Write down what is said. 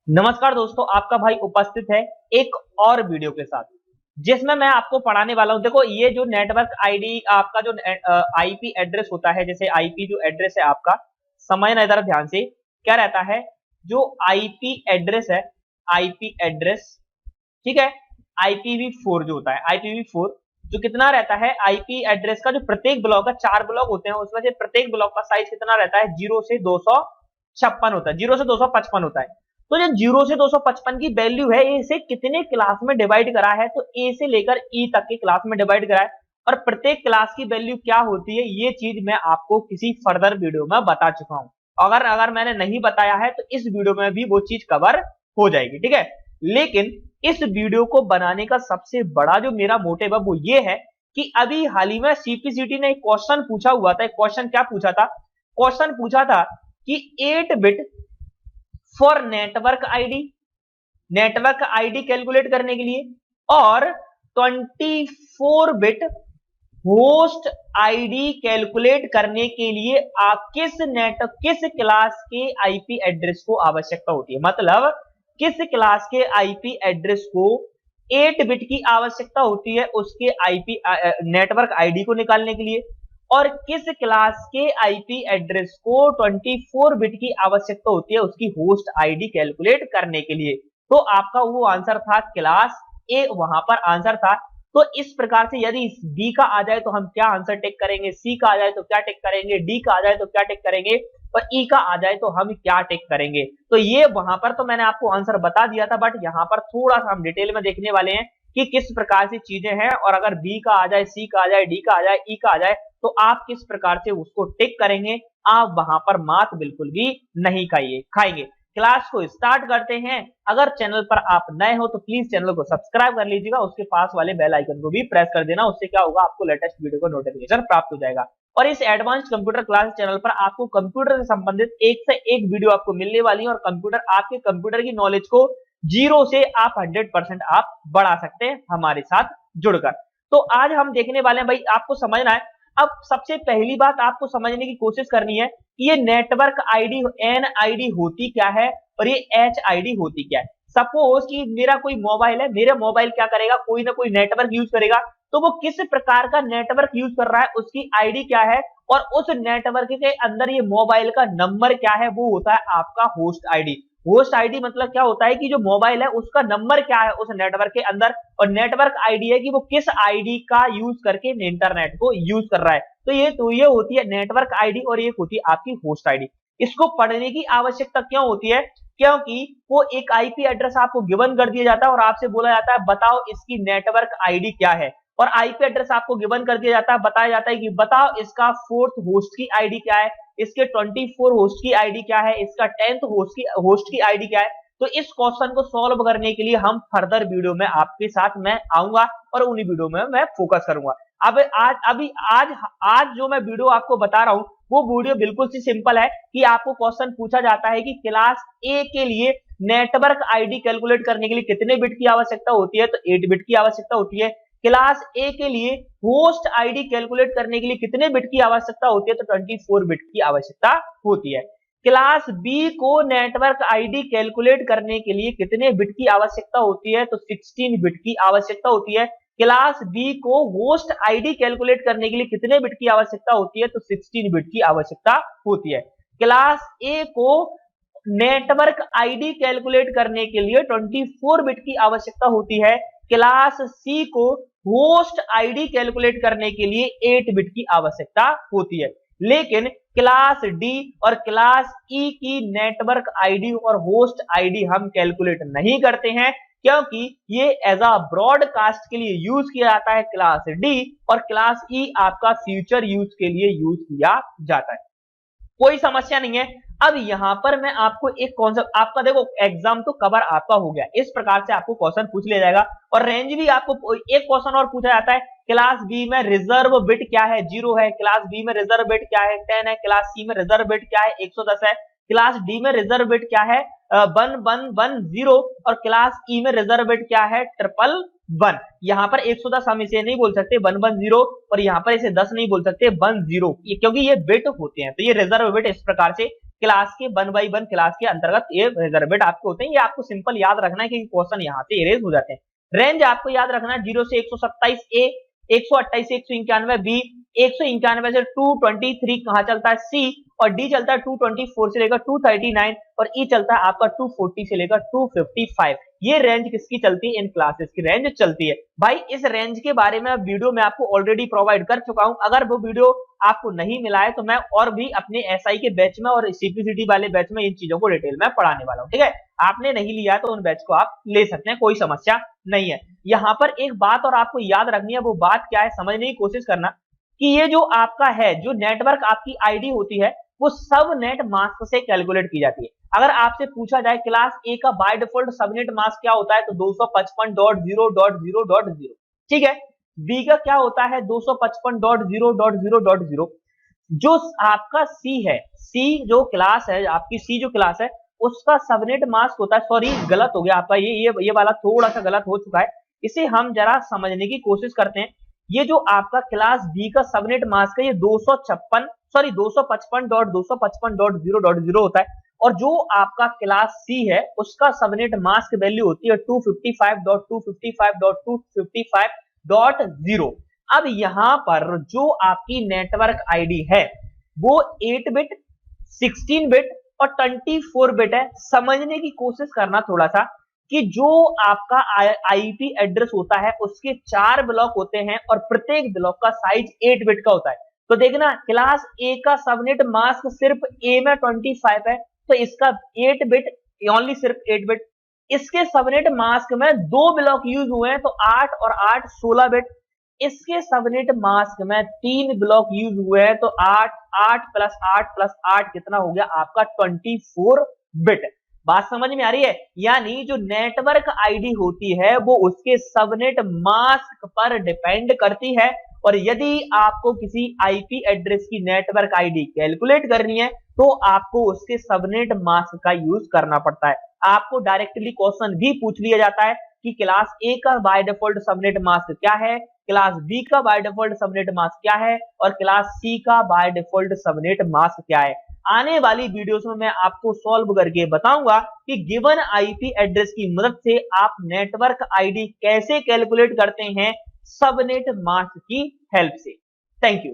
नमस्कार दोस्तों, आपका भाई उपस्थित है एक और वीडियो के साथ, जिसमें मैं आपको पढ़ाने वाला हूं। देखो, ये जो नेटवर्क आईडी आपका जो आईपी एड्रेस होता है, जैसे आईपी जो एड्रेस है आपका, समझना इधर ध्यान से। क्या रहता है जो आईपी एड्रेस है, आईपी एड्रेस, ठीक है। IPv4 जो होता है, IPv4 जो कितना रहता है, आईपी एड्रेस का जो प्रत्येक ब्लॉक का 4 ब्लॉक होते हैं, उसमें से प्रत्येक ब्लॉक का साइज कितना रहता है, 0 से 256 होता है, 0 से 255 होता है। तो जो 0 से 255 की वैल्यू है, इसे कितने क्लास में डिवाइड करा है, तो ए से लेकर ई तक के क्लास में डिवाइड करा है। और प्रत्येक क्लास की वैल्यू क्या होती है, ये चीज मैं आपको किसी फर्दर वीडियो में बता चुका हूं। अगर अगर मैंने नहीं बताया है तो इस वीडियो में भी वो चीज कवर हो जाएगी, ठीक है। लेकिन इस वीडियो को बनाने का सबसे बड़ा जो मेरा मोटिव है वो ये है कि अभी हाल ही में सीपीसीटी ने एक क्वेश्चन पूछा हुआ था। एक क्वेश्चन क्या पूछा था, क्वेश्चन पूछा था कि 8 bit for network ID calculate करने के लिए और 24 बिट होस्ट आईडी कैलकुलेट करने के लिए किस क्लास के आईपी एड्रेस को आवश्यकता होती है। मतलब किस क्लास के आईपी एड्रेस को 8 बिट की आवश्यकता होती है उसके आईपी नेटवर्क आईडी को निकालने के लिए, और किस क्लास के आईपी एड्रेस को 24 बिट की आवश्यकता होती है उसकी होस्ट आईडी कैलकुलेट करने के लिए। तो आपका वो आंसर था क्लास ए, वहां पर आंसर था। तो इस प्रकार से यदि डी का आ जाए तो हम क्या आंसर टिक करेंगे, सी का आ जाए तो क्या टिक करेंगे, डी का आ जाए तो क्या टिक करेंगे, और ई का आ जाए तो हम क्या टिक करेंगे। तो ये वहां पर तो मैंने आपको आंसर बता दिया था, बट यहाँ पर थोड़ा सा हम डिटेल में देखने वाले हैं कि किस प्रकार से चीजें हैं। और अगर बी का आ जाए, सी का आ जाए, डी का आ जाए, ई का आ जाए, तो आप किस प्रकार से उसको टिक करेंगे। आप वहां पर मार्क बिल्कुल भी नहीं खाएंगे। क्लास को स्टार्ट करते हैं। अगर चैनल पर आप नए हो तो प्लीज चैनल को सब्सक्राइब कर लीजिएगा, उसके पास वाले बेल आइकन को भी प्रेस कर देना। उससे क्या होगा, आपको लेटेस्ट वीडियो का नोटिफिकेशन प्राप्त हो जाएगा। और इस एडवांस कंप्यूटर क्लास चैनल पर आपको कंप्यूटर से संबंधित एक से एक वीडियो आपको मिलने वाली है, और कंप्यूटर आपके कंप्यूटर की नॉलेज को 0 से आप 100% आप बढ़ा सकते हैं हमारे साथ जुड़कर। तो आज हम देखने वाले हैं, भाई आपको समझना है। अब सबसे पहली बात आपको समझने की कोशिश करनी है कि ये नेटवर्क आईडी एन आईडी होती क्या है और ये एच आईडी होती क्या है। सपोज कि मेरा कोई मोबाइल है, मेरा मोबाइल क्या करेगा, कोई ना कोई नेटवर्क यूज करेगा। तो वो किस प्रकार का नेटवर्क यूज कर रहा है, उसकी आईडी क्या है, और उस नेटवर्क के अंदर ये मोबाइल का नंबर क्या है, वो होता है आपका होस्ट आईडी। होस्ट आईडी मतलब क्या होता है कि जो मोबाइल है उसका नंबर क्या है उस नेटवर्क के अंदर, और नेटवर्क आईडी है कि वो किस आईडी का यूज करके इंटरनेट को यूज कर रहा है। तो ये होती है नेटवर्क आईडी, और ये होती है आपकी होस्ट आईडी। इसको पढ़ने की आवश्यकता क्यों होती है, क्योंकि वो एक आईपी एड्रेस आपको गिवन कर दिया जाता है और आपसे बोला जाता है बताओ इसकी नेटवर्क आईडी क्या है। और आईपी एड्रेस आपको गिवन कर दिया जाता है, बताया जाता है कि बताओ इसका 4th होस्ट की आईडी क्या है, इसके 24 होस्ट की आईडी क्या है, इसका 10th होस्ट की आईडी क्या है। तो इस क्वेश्चन को सॉल्व करने के लिए हम फर्दर वीडियो में आपके साथ मैं आऊंगा, और उन्हीं वीडियो में मैं फोकस करूंगा। अब आज जो मैं वीडियो आपको बता रहा हूं वो वीडियो बिल्कुल सी सिंपल है कि आपको क्वेश्चन पूछा जाता है कि क्लास ए के लिए नेटवर्क आईडी कैलकुलेट करने के लिए कितने बिट की आवश्यकता होती है, तो 8 बिट की आवश्यकता होती है। क्लास ए के लिए होस्ट आईडी कैलकुलेट करने के लिए कितने बिट की आवश्यकता होती है, तो 24 बिट की आवश्यकता होती है। क्लास बी को नेटवर्क आईडी कैलकुलेट करने के लिए कितने बिट की आवश्यकता होती है, तो 16 बिट की आवश्यकता होती है। क्लास बी को होस्ट आईडी कैलकुलेट करने के लिए कितने बिट की आवश्यकता होती है, तो 16 बिट की आवश्यकता होती है। क्लास ए को नेटवर्क आईडी कैलकुलेट करने के लिए 24 बिट की आवश्यकता होती है। क्लास सी को होस्ट आईडी कैलकुलेट करने के लिए 8 बिट की आवश्यकता होती है। लेकिन क्लास डी और क्लास ई की नेटवर्क आईडी और होस्ट आईडी हम कैलकुलेट नहीं करते हैं, क्योंकि ये एज अ ब्रॉडकास्ट के लिए यूज किया जाता है क्लास डी, और क्लास ई आपका फ्यूचर यूज के लिए यूज किया जाता है। कोई समस्या नहीं है। अब यहां पर मैं आपको एक कॉन्सेप्ट, आपका देखो एग्जाम तो कवर आपका हो गया, इस प्रकार से आपको क्वेश्चन पूछ लिया जाएगा। और रेंज भी आपको एक क्वेश्चन और पूछा जाता है, क्लास बी में रिजर्व बिट क्या है, 0 है। क्लास बी में रिजर्व बिट क्या है, 10 है। क्लास सी में रिजर्व बिट क्या है, 110 है। क्लास डी में रिजर्व बिट क्या है, 1110। और क्लास ई में रिजर्व बिट क्या है, 111। यहां पर 110 हम इसे नहीं बोल सकते 110, और यहां पर इसे 10 नहीं बोल सकते 10, क्योंकि ये बिट होते हैं। तो ये रिजर्व बिट इस प्रकार से क्लास के 1 बाई 1 क्लास के अंतर्गत ये रिजर्व बिट आपके होते हैं। ये आपको सिंपल याद रखना है कि क्वेश्चन यहाँ से इरेज हो जाते हैं। रेंज आपको याद रखना है 0 से 127 ए, 128 से 191 बी, 191 से 223 कहां चलता है सी, और डी चलता है 224 से लेकर 239, और ई चलता है आपका 240 से लेकर 255। ये रेंज किसकी चलती है? इन क्लासेस की रेंज चलती है। भाई इस रेंज के बारे में वीडियो में आपको ऑलरेडी प्रोवाइड कर चुका हूं। अगर वो वीडियो आपको नहीं मिला है तो मैं और भी अपने एसआई के बैच में और सीपीसीटी वाले बैच में इन चीजों को डिटेल में पढ़ाने वाला हूं। ठीक है, आपने नहीं लिया तो उन बैच को आप ले सकते हैं, कोई समस्या नहीं है। यहां पर एक बात और आपको याद रखनी है, वो बात क्या है समझने की कोशिश करना, कि ये जो आपका है, जो नेटवर्क आपकी आईडी होती है, वो सब नेट मास्क से कैलकुलेट की जाती है। अगर आपसे पूछा जाए क्लास ए का बाय डिफॉल्ट सबनेट मास्क क्या होता है, तो 255.0.0.0, ठीक है। बी का क्या होता है? 255.0.0.0। जो आपका सी है, सी जो क्लास है आपकी, सी जो क्लास है उसका सबनेट मास्क होता है, सॉरी गलत हो गया आपका, ये वाला थोड़ा सा गलत हो चुका है, इसे हम जरा समझने की कोशिश करते हैं। ये जो आपका क्लास बी का सबनेट मास्क है, ये 255.255.0.0 होता है, और जो आपका क्लास सी है उसका सबनेट मास्क वैल्यू होती है 255.255.255.0। अब यहां पर जो आपकी नेटवर्क आईडी है वो 8 बिट, 16 बिट और 24 बिट है। समझने की कोशिश करना थोड़ा सा, कि जो आपका आईपी एड्रेस होता है उसके 4 ब्लॉक होते हैं और प्रत्येक ब्लॉक का साइज 8 बिट का होता है। तो देखना, क्लास ए का सबनेट मास्क सिर्फ ए में 25 है, तो इसका 8 बिट, ओनली सिर्फ 8 बिट। इसके सबनेट मास्क में 2 ब्लॉक यूज हुए हैं, तो 8 और 8 16 बिट। इसके सबनेट मास्क में 3 ब्लॉक यूज हुए हैं, तो 8 8 प्लस 8 प्लस 8 कितना हो गया आपका 24 बिट। बात समझ में आ रही है? यानी जो नेटवर्क आईडी होती है वो उसके सबनेट मास्क पर डिपेंड करती है, और यदि आपको किसी आईपी एड्रेस की नेटवर्क आईडी कैलकुलेट करनी है तो आपको उसके सबनेट मास्क का यूज करना पड़ता है। आपको डायरेक्टली क्वेश्चन भी पूछ लिया जाता है कि क्लास ए का बाय डिफॉल्ट सबनेट मास्क क्या है, क्लास बी का बाय डिफॉल्ट सबनेट मास्क क्या है, और क्लास सी का बाय डिफॉल्ट सबनेट मास्क क्या है। आने वाली वीडियोस में मैं आपको सॉल्व करके बताऊंगा कि गिवन आईपी एड्रेस की मदद से आप नेटवर्क आईडी कैसे कैलकुलेट करते हैं सबनेट मास्क की हेल्प से। Thank you.